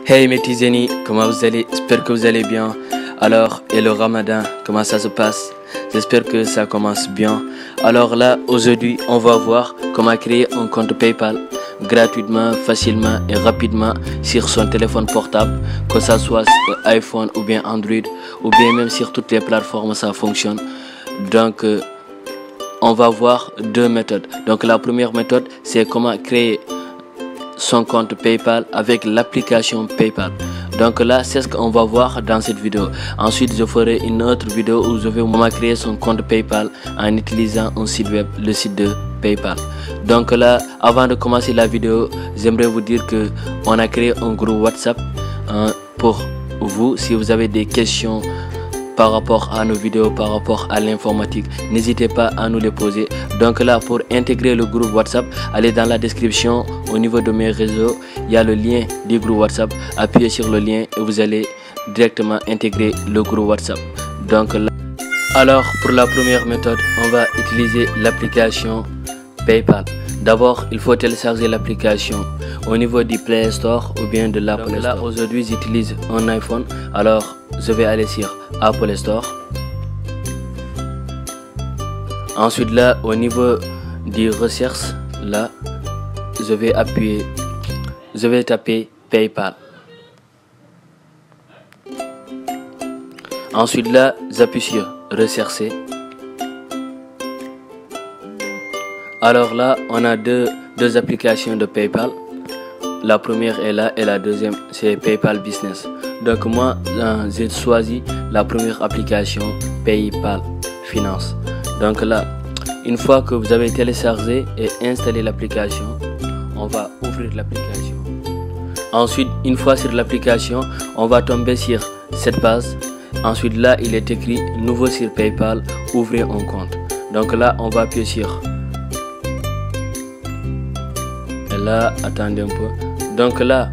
Hey mes petits amis, comment vous allez? J'espère que vous allez bien. Alors, et le Ramadan, comment ça se passe? J'espère que ça commence bien. Alors là, aujourd'hui, on va voir comment créer un compte PayPal gratuitement, facilement et rapidement sur son téléphone portable, que ça soit iPhone ou bien Android ou bien même sur toutes les plateformes, ça fonctionne. Donc, on va voir deux méthodes. Donc, la première méthode, c'est comment créer son compte PayPal avec l'application PayPal. Donc là, c'est ce qu'on va voir dans cette vidéo. Ensuite, je ferai une autre vidéo où je vais vous créer son compte PayPal en utilisant un site web, le site de PayPal. Donc là, avant de commencer la vidéo, j'aimerais vous dire que on a créé un groupe WhatsApp pour vous. Si vous avez des questions par rapport à nos vidéos, par rapport à l'informatique, n'hésitez pas à nous les poser. Donc là, pour intégrer le groupe WhatsApp, allez dans la description au niveau de mes réseaux, il y a le lien du groupe WhatsApp. Appuyez sur le lien et vous allez directement intégrer le groupe WhatsApp. Donc là, alors pour la première méthode, on va utiliser l'application PayPal. D'abord, il faut télécharger l'application au niveau du Play Store ou bien de l'Apple Store. Là, aujourd'hui, j'utilise un iPhone, alors je vais aller sur Apple Store. Ensuite, là, au niveau des recherches, là, je vais taper PayPal. Ensuite, là, j'appuie sur rechercher. Alors là, on a deux applications de PayPal. La première est là et la deuxième c'est PayPal Business. Donc moi, j'ai choisi la première application PayPal Finance. Donc là, une fois que vous avez téléchargé et installé l'application, on va ouvrir l'application. Ensuite, une fois sur l'application, on va tomber sur cette page. Ensuite là, il est écrit nouveau sur PayPal, ouvrez un compte. Donc là, on va appuyer sur. Et là, attendez un peu. Donc là,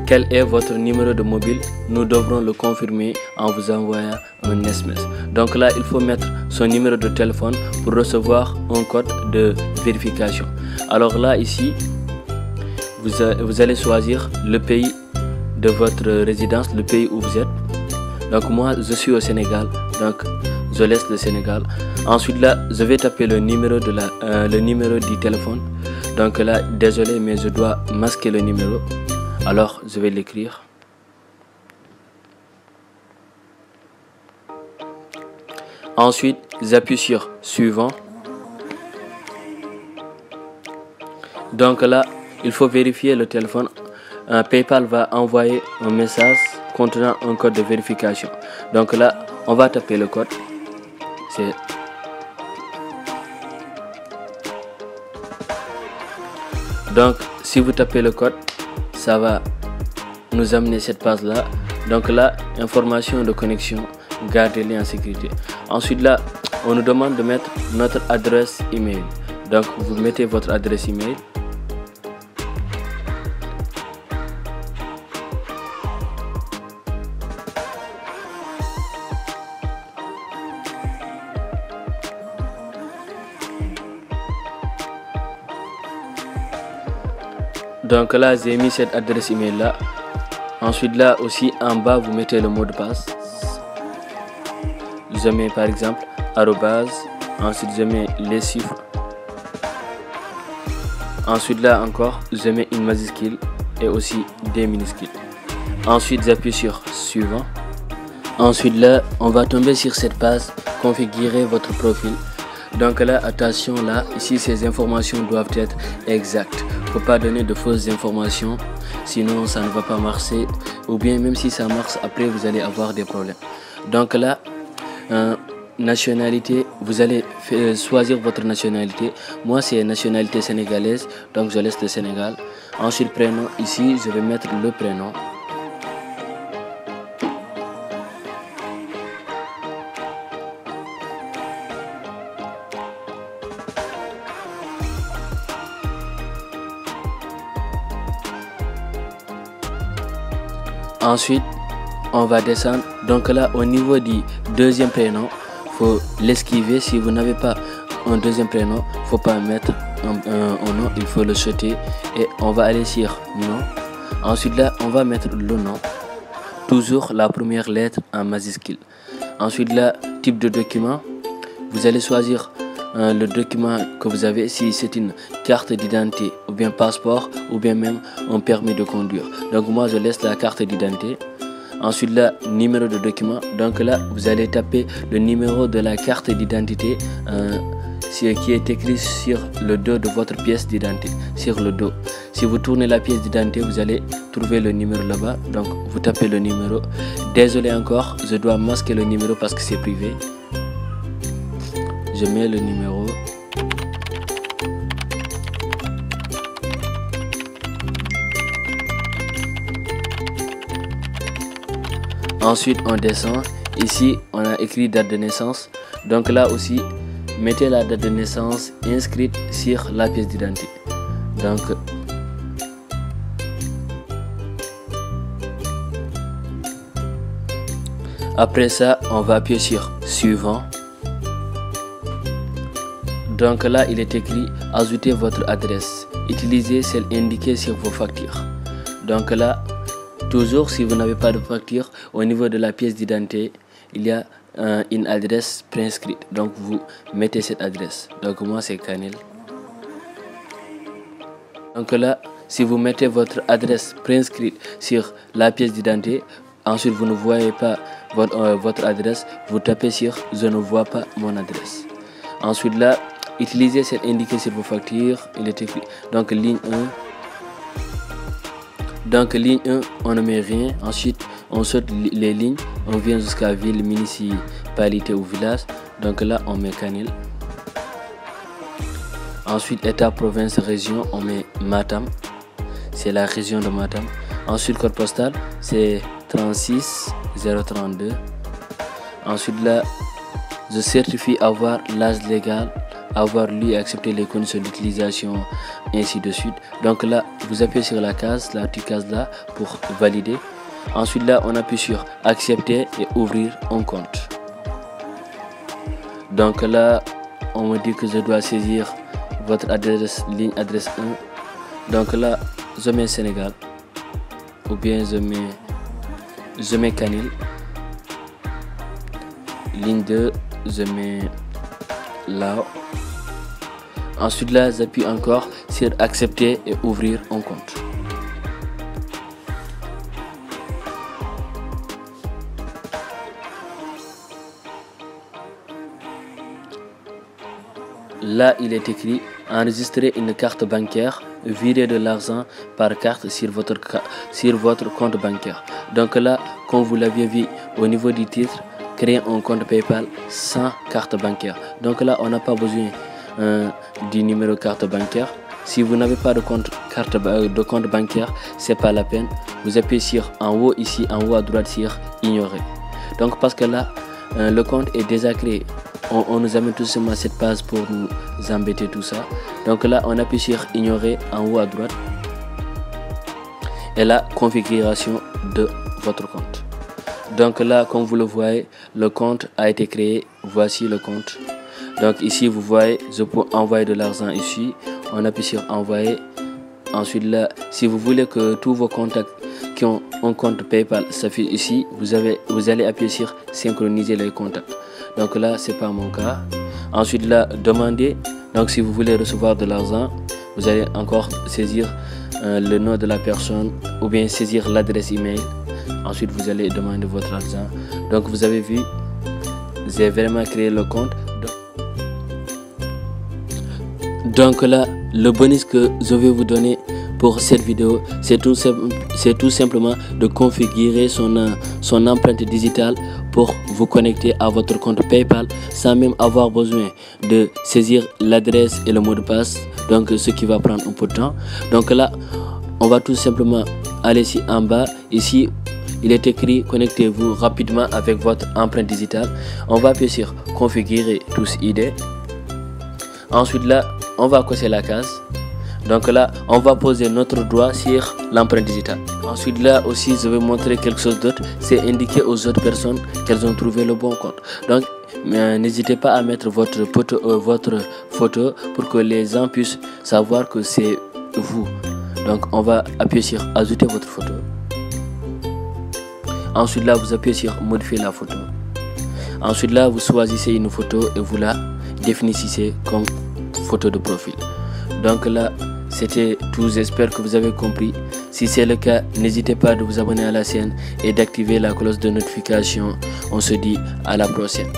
quel est votre numéro de mobile? Nous devrons le confirmer en vous envoyant un SMS. Donc là, il faut mettre son numéro de téléphone pour recevoir un code de vérification. Alors là, ici, vous allez choisir le pays de votre résidence, le pays où vous êtes. Donc moi, je suis au Sénégal, donc je laisse le Sénégal. Ensuite là, je vais taper le numéro du téléphone. Donc là, désolé, mais je dois masquer le numéro. Alors, je vais l'écrire. Ensuite, j'appuie sur suivant. Donc là, il faut vérifier le téléphone. PayPal va envoyer un message contenant un code de vérification. Donc là, on va taper le code. C'est donc, si vous tapez le code, ça va nous amener cette page là. Donc là, information de connexion, gardez-les en sécurité. Ensuite là, on nous demande de mettre notre adresse email. Donc vous mettez votre adresse email. Donc là, j'ai mis cette adresse email là. Ensuite là aussi en bas, vous mettez le mot de passe. Je mets par exemple arrobase. Ensuite je mets les chiffres. Ensuite là encore, je mets une majuscule et aussi des minuscules. Ensuite j'appuie sur suivant. Ensuite là, on va tomber sur cette page, configurer votre profil. Donc là, attention là, ici ces informations doivent être exactes. Faut pas donner de fausses informations, sinon ça ne va pas marcher, ou bien même si ça marche, après vous allez avoir des problèmes. Donc là, nationalité, vous allez choisir votre nationalité. Moi c'est nationalité sénégalaise, donc je laisse le Sénégal. Ensuite prénom, ici je vais mettre le prénom. Ensuite, on va descendre. Donc là, au niveau du deuxième prénom, faut l'esquiver. Si vous n'avez pas un deuxième prénom, faut pas mettre un nom, il faut le sauter et on va aller sur nom. Ensuite là, on va mettre le nom, toujours la première lettre en majuscule. Ensuite là, type de document, vous allez choisir le document que vous avez, si c'est une carte d'identité ou bien passeport ou bien même un permis de conduire. Donc moi je laisse la carte d'identité. Ensuite là, numéro de document. Donc là, vous allez taper le numéro de la carte d'identité qui est écrit sur le dos de votre pièce d'identité, sur le dos. Si vous tournez la pièce d'identité, vous allez trouver le numéro là-bas. Donc vous tapez le numéro. Désolé encore, je dois masquer le numéro parce que c'est privé. Je mets le numéro. Ensuite, on descend. Ici, on a écrit date de naissance. Donc là aussi, mettez la date de naissance inscrite sur la pièce d'identité. Donc, après ça, on va appuyer sur suivant. Donc là, il est écrit ajoutez votre adresse. Utilisez celle indiquée sur vos factures. Donc là, toujours si vous n'avez pas de facture, au niveau de la pièce d'identité, il y a une adresse préinscrite. Donc vous mettez cette adresse. Donc moi c'est Kanel. Donc là, si vous mettez votre adresse préinscrite sur la pièce d'identité, ensuite vous ne voyez pas votre adresse, vous tapez sur je ne vois pas mon adresse. Ensuite là, utilisez cette indiquée sur vos factures. Il est écrit donc ligne 1. Donc ligne 1, on ne met rien. Ensuite, on saute les lignes. On vient jusqu'à ville, municipalité ou village. Donc là, on met Kanel. Ensuite, état, province, région, on met Matam. C'est la région de Matam. Ensuite, code postal, c'est 36032. Ensuite là, je certifie avoir l'âge légal, avoir lu et accepté les conditions d'utilisation, ainsi de suite. Donc là, vous appuyez sur la petite case là pour valider. Ensuite là, on appuie sur accepter et ouvrir un compte. Donc là, on me dit que je dois saisir votre adresse, ligne adresse 1. Donc là, je mets Sénégal ou bien je mets Kanel. Ligne 2, je mets Lao. Ensuite là, j'appuie encore sur accepter et ouvrir un compte. Là, il est écrit enregistrer une carte bancaire, virer de l'argent par carte sur votre compte bancaire. Donc là, comme vous l'aviez vu au niveau du titre, créer un compte PayPal sans carte bancaire. Donc là, on n'a pas besoin du numéro carte bancaire. Si vous n'avez pas de compte bancaire, c'est pas la peine. Vous appuyez sur en haut ici, en haut à droite sur ignorer. Donc parce que là, le compte est déjà créé. On nous amène tout simplement cette page pour nous embêter tout ça. Donc là, on appuie sur ignorer en haut à droite et la configuration de votre compte. Donc là, comme vous le voyez, le compte a été créé. Voici le compte. Donc ici, vous voyez, je peux envoyer de l'argent ici. On appuie sur envoyer. Ensuite là, si vous voulez que tous vos contacts qui ont un compte PayPal s'affichent ici, vous allez appuyer sur synchroniser les contacts. Donc là, c'est pas mon cas. Ensuite là, demander. Donc si vous voulez recevoir de l'argent, vous allez encore saisir le nom de la personne ou bien saisir l'adresse email. Ensuite, vous allez demander votre argent. Donc vous avez vu, j'ai vraiment créé le compte. Donc là, le bonus que je vais vous donner pour cette vidéo, c'est tout simplement de configurer son empreinte digitale pour vous connecter à votre compte PayPal sans même avoir besoin de saisir l'adresse et le mot de passe. Donc ce qui va prendre un peu de temps. Donc là, on va tout simplement aller ici en bas. Ici, il est écrit connectez-vous rapidement avec votre empreinte digitale. On va appuyer sur configurer tous ID. Ensuite là, on va cocher la case. Donc là, on va poser notre doigt sur l'empreinte digitale. Ensuite là aussi, je vais montrer quelque chose d'autre. C'est indiquer aux autres personnes qu'elles ont trouvé le bon compte. Donc n'hésitez pas à mettre votre photo pour que les gens puissent savoir que c'est vous. Donc on va appuyer sur ajouter votre photo. Ensuite là, vous appuyez sur modifier la photo. Ensuite là, vous choisissez une photo et vous la définissez comme photo de profil. Donc là, c'était tout. J'espère que vous avez compris. Si c'est le cas, n'hésitez pas de vous abonner à la chaîne et d'activer la cloche de notification. On se dit à la prochaine.